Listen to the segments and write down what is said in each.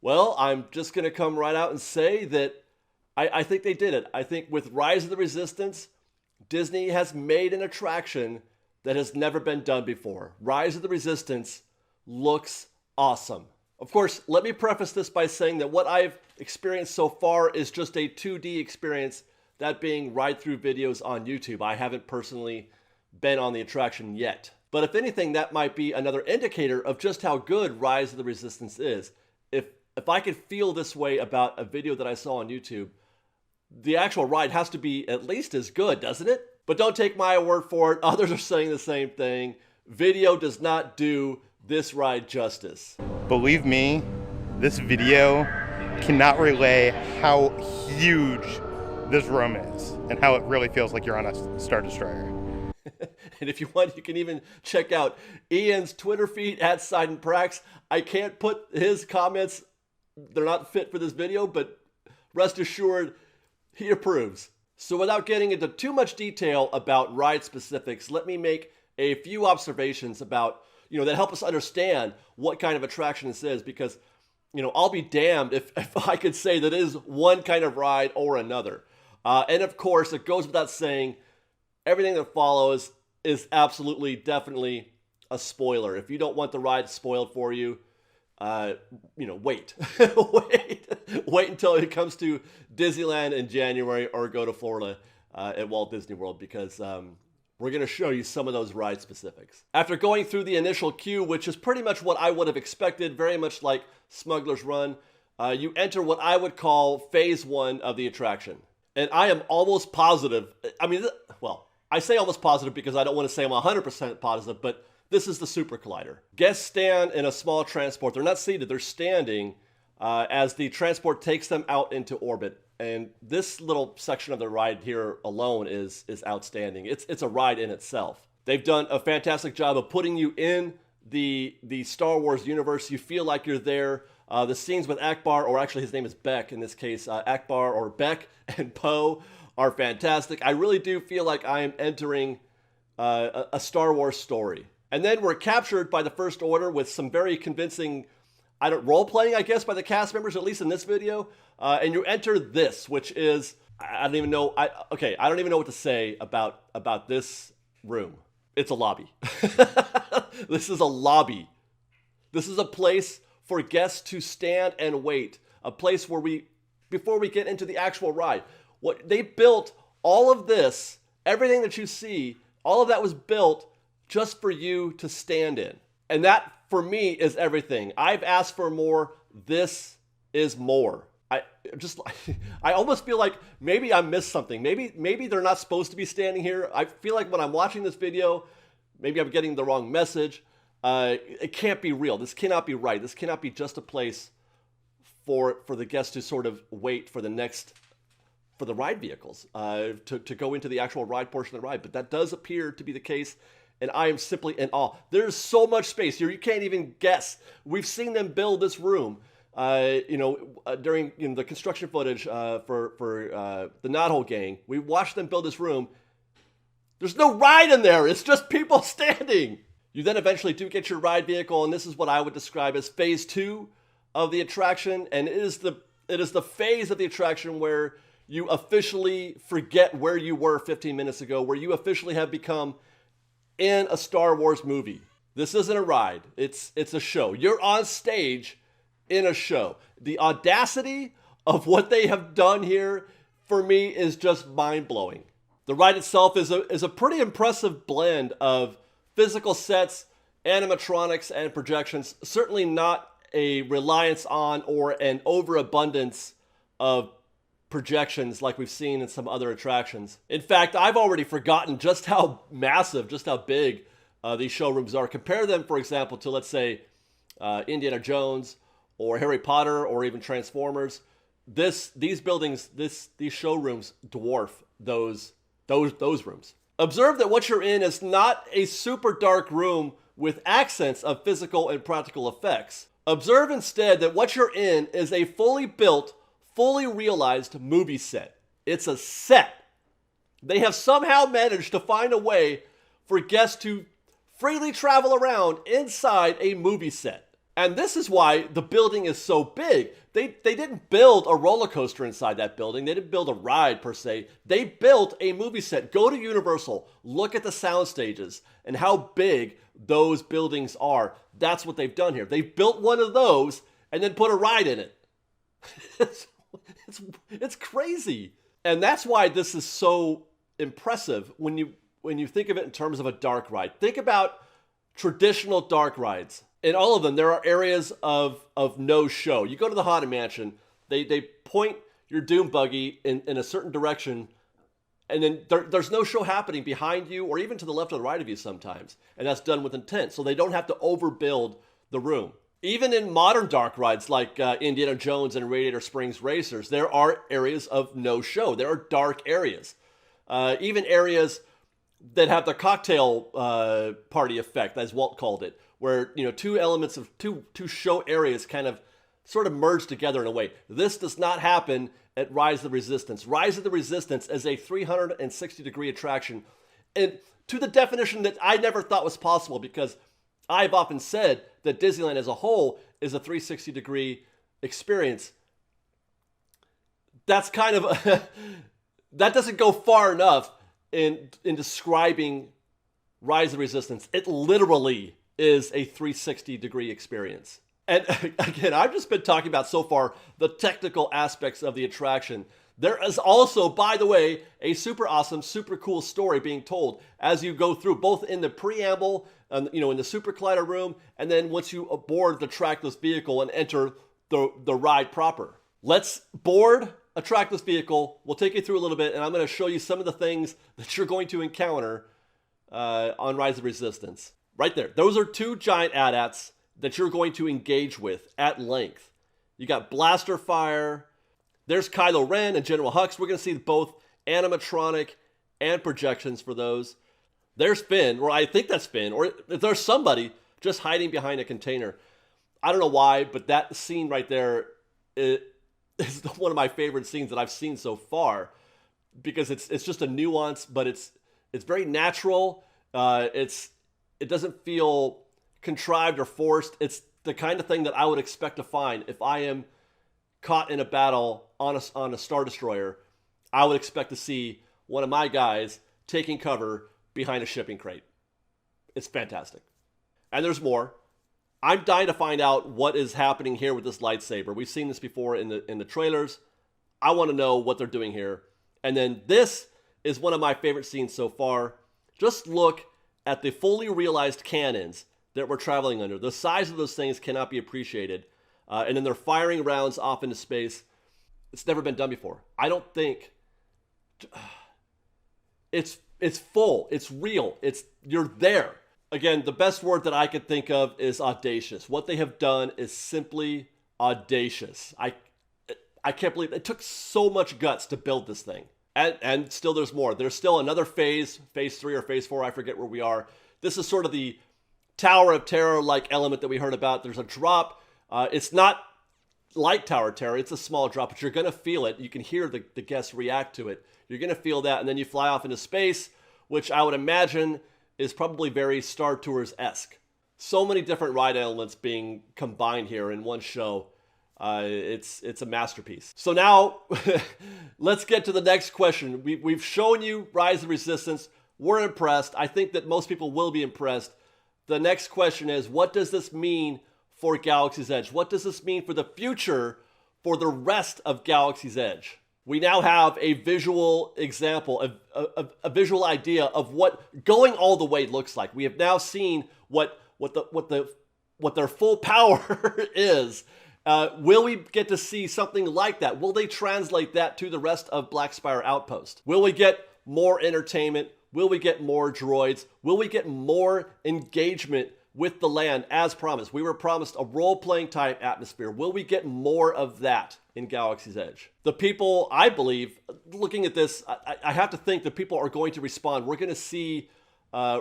Well, I'm just going to come right out and say that I think they did it. I think with Rise of the Resistance, Disney has made an attraction that has never been done before. Rise of the Resistance looks awesome. Of course, let me preface this by saying that what I've experienced so far is just a 2D experience, that being ride-through videos on YouTube. I haven't personally been on the attraction yet. But if anything, that might be another indicator of just how good Rise of the Resistance is. If I could feel this way about a video that I saw on YouTube, the actual ride has to be at least as good, doesn't it? But don't take my word for it. Others are saying the same thing. Video does not do this ride justice. Believe me, this video cannot relay how huge this room is and how it really feels like you're on a Star Destroyer. And if you want, you can even check out Ian's Twitter feed at SidenPrax. I can't put his comments, they're not fit for this video, but rest assured, he approves. So without getting into too much detail about ride specifics, let me make a few observations about, that help us understand what kind of attraction this is, because, I'll be damned if I could say that it is one kind of ride or another. And of course, it goes without saying, everything that follows is absolutely, definitely a spoiler. If you don't want the ride spoiled for you, wait. wait until it comes to Disneyland in January, or go to Florida at Walt Disney World, because we're going to show you some of those ride specifics. After going through the initial queue, which is pretty much what I would have expected, very much like Smuggler's Run, you enter what I would call phase 1 of the attraction. And I am almost positive, I say almost positive because I don't want to say I'm 100% positive, but this is the Super Collider. Guests stand in a small transport. They're not seated, they're standing as the transport takes them out into orbit. And this little section of the ride here alone is outstanding. It's a ride in itself. They've done a fantastic job of putting you in the Star Wars universe. You feel like you're there. The scenes with Akbar, or actually his name is Beck in this case, Akbar or Beck and Poe are fantastic. I really do feel like I am entering a Star Wars story. And then we're captured by the First Order with some very convincing, role-playing, I guess, by the cast members, at least in this video. And you enter this, which is, I don't even know what to say about this room. It's a lobby. This is a lobby. This is a place for guests to stand and wait. A place where before we get into the actual ride. What they built, all of this, everything that you see, all of that was built just for you to stand in. And that, for me, is everything. I've asked for more. This is more. I almost feel like maybe I missed something. Maybe they're not supposed to be standing here. I feel like when I'm watching this video, maybe I'm getting the wrong message. It can't be real. This cannot be right. This cannot be just a place for the guests to sort of wait for the ride vehicles to go into the actual ride portion of the ride. But that does appear to be the case, and I am simply in awe. There's so much space here, you can't even guess. We've seen them build this room, during the construction footage for the Knothole Gang. We watched them build this room. There's no ride in there. It's just people standing. You then eventually do get your ride vehicle, and this is what I would describe as phase 2 of the attraction, and it is the phase of the attraction where you officially forget where you were 15 minutes ago, where you officially have become in a Star Wars movie. This isn't a ride. It's a show. You're on stage in a show. The audacity of what they have done here, for me, is just mind-blowing. The ride itself is a pretty impressive blend of physical sets, animatronics, and projections. Certainly not a reliance on or an overabundance of projections like we've seen in some other attractions. In fact, I've already forgotten just how massive, just how big these showrooms are. Compare them, for example, to, let's say, Indiana Jones or Harry Potter or even Transformers. These buildings, these showrooms dwarf those rooms. Observe that what you're in is not a super dark room with accents of physical and practical effects. Observe instead that what you're in is a fully built, fully realized movie set. It's a set. They have somehow managed to find a way for guests to freely travel around inside a movie set. And this is why the building is so big. They didn't build a roller coaster inside that building. They didn't build a ride per se. They built a movie set. Go to Universal, look at the sound stages and how big those buildings are. That's what they've done here. They built one of those and then put a ride in it. It's crazy. And that's why this is so impressive when you think of it in terms of a dark ride. Think about traditional dark rides. In all of them, there are areas of no show. You go to the Haunted Mansion, they point your Doom buggy in a certain direction, and then there's no show happening behind you or even to the left or the right of you sometimes. And that's done with intent, so they don't have to overbuild the room. Even in modern dark rides like Indiana Jones and Radiator Springs Racers, there are areas of no show. There are dark areas. Even areas that have the cocktail party effect, as Walt called it, where two elements of two show areas kind of sort of merge together in a way. This does not happen at Rise of the Resistance. Rise of the Resistance is a 360-degree attraction, and to the definition that I never thought was possible, because I've often said that Disneyland as a whole is a 360-degree experience. That's kind of that doesn't go far enough in describing Rise of the Resistance. It literally is a 360-degree experience. And again, I've just been talking about so far the technical aspects of the attraction. There is also, by the way, a super awesome, super cool story being told as you go through, both in the preamble, in the Super Collider room, and then once you board the trackless vehicle and enter the ride proper. Let's board a trackless vehicle. We'll take you through a little bit, and I'm going to show you some of the things that you're going to encounter on Rise of Resistance. Right there. Those are two giant AT-ATs that you're going to engage with at length. You got Blaster Fire. There's Kylo Ren and General Hux. We're going to see both animatronic and projections for those. There's Finn, or I think that's Finn, or there's somebody just hiding behind a container. I don't know why, but that scene right there is one of my favorite scenes that I've seen so far, because it's just a nuance, but it's very natural. It doesn't feel contrived or forced. It's the kind of thing that I would expect to find if I am caught in a battle on a Star Destroyer. I would expect to see one of my guys taking cover behind a shipping crate. It's fantastic. And there's more. I'm dying to find out what is happening here with this lightsaber. We've seen this before in the trailers. I want to know what they're doing here. And then this is one of my favorite scenes so far. Just look at the fully realized cannons that we're traveling under. The size of those things cannot be appreciated. And then they're firing rounds off into space. It's never been done before. I don't think it's full. It's real. You're there. Again, the best word that I could think of is audacious. What they have done is simply audacious. I can't believe it took so much guts to build this thing. And still there's more. There's still another phase 3 or phase 4, I forget where we are. This is sort of the Tower of Terror-like element that we heard about. There's a drop. It's not like Tower of Terror. It's a small drop, but you're going to feel it. You can hear the guests react to it. You're going to feel that, and then you fly off into space, which I would imagine is probably very Star Tours-esque. So many different ride elements being combined here in one show. It's a masterpiece. So now, let's get to the next question. We've shown you Rise of Resistance. We're impressed. I think that most people will be impressed. The next question is, what does this mean for Galaxy's Edge? What does this mean for the future for the rest of Galaxy's Edge? We now have a visual example, a visual idea of what going all the way looks like. We have now seen what their full power is. Will we get to see something like that? Will they translate that to the rest of Black Spire Outpost? Will we get more entertainment? Will we get more droids? Will we get more engagement with the land as promised? We were promised a role-playing type atmosphere. Will we get more of that in Galaxy's Edge? The people, I believe, looking at this, I have to think that people are going to respond. We're going to see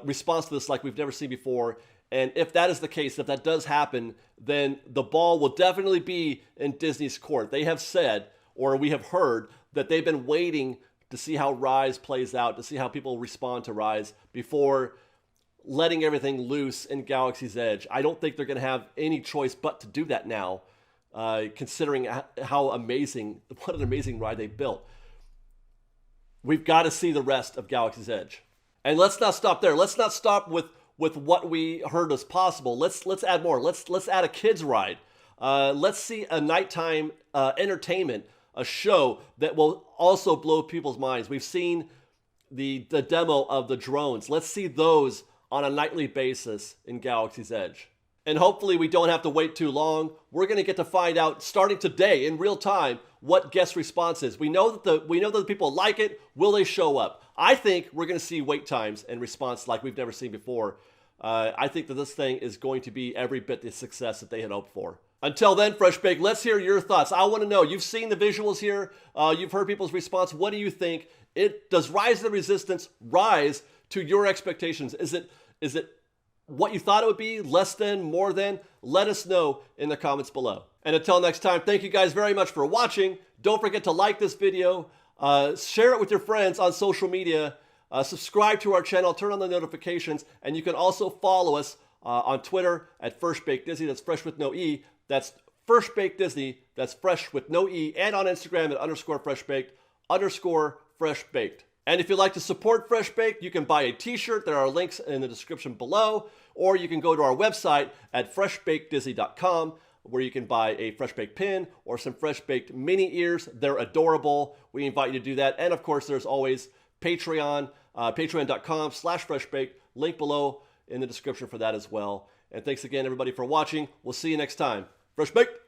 response to this like we've never seen before. And if that is the case, if that does happen, then the ball will definitely be in Disney's court. They have said, or we have heard, that they've been waiting to see how Rise plays out, to see how people respond to Rise before letting everything loose in Galaxy's Edge. I don't think they're going to have any choice but to do that now, considering how amazing, what an amazing ride they built. We've got to see the rest of Galaxy's Edge. And let's not stop there. Let's not stop with what we heard as possible. Let's add more. Let's add a kids ride. Let's see a nighttime entertainment, a show that will also blow people's minds. We've seen the demo of the drones. Let's see those on a nightly basis in Galaxy's Edge. And hopefully we don't have to wait too long. We're going to get to find out starting today in real time what guest response is. We know that the people like it. Will they show up? I think we're going to see wait times and response like we've never seen before. I think that this thing is going to be every bit the success that they had hoped for. Until then, FreshBaked, let's hear your thoughts. I want to know. You've seen the visuals here. You've heard people's response. What do you think? Does Rise of the Resistance rise to your expectations? Is it what you thought it would be? Less than? More than? Let us know in the comments below. And until next time, thank you guys very much for watching. Don't forget to like this video. Share it with your friends on social media. Subscribe to our channel. Turn on the notifications. And you can also follow us on Twitter at FreshBaked Disney. That's fresh with no E. That's FreshBaked Disney. That's fresh with no E. And on Instagram at _FreshBaked_FreshBaked. And if you'd like to support FreshBaked, you can buy a t-shirt. There are links in the description below. Or you can go to our website at freshbakedisney.com, where you can buy a FreshBaked pin or some FreshBaked mini ears. They're adorable. We invite you to do that. And of course, there's always Patreon, patreon.com/FreshBaked. Link below in the description for that as well. And thanks again, everybody, for watching. We'll see you next time. FreshBaked!